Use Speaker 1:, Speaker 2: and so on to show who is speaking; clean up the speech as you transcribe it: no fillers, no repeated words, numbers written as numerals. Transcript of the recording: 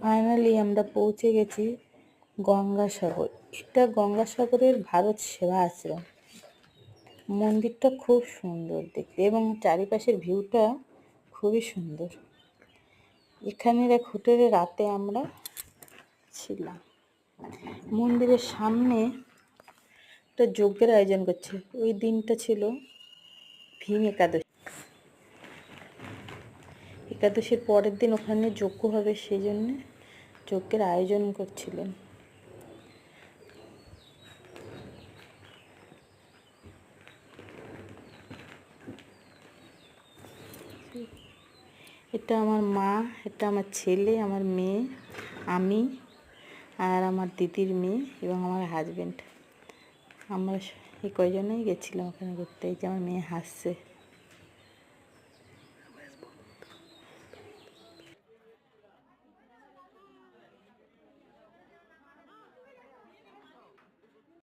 Speaker 1: Finally আমরা পৌঁছে গেছি গঙ্গাসাগর। এটা গঙ্গাসাগরের ভারত সেবা আশ্রম। মন্দিরটা খুব সুন্দর দেখতে এবং চারিপাশের ভিউটা খুবই সুন্দর। এখানের এক হোটেলে রাতে আমরা ছিলাম। মন্দিরের সামনে একটা যজ্ঞের আয়োজন করছে। ওই দিনটা ছিল ভীম একাদশী। একাদশীর পরের দিন ওখানে যজ্ঞ হবে, সেই জন্য যজ্ঞের আয়োজন করছিলেন। এটা আমার মা, এটা আমার ছেলে, আমার মেয়ে, আমি আর আমার দিদির মেয়ে এবং আমার হাজবেন্ড। আমরা এই কয়জনেই গেছিলাম ওখানে ঘুরতে। এই যে আমার মেয়ে হাসছে।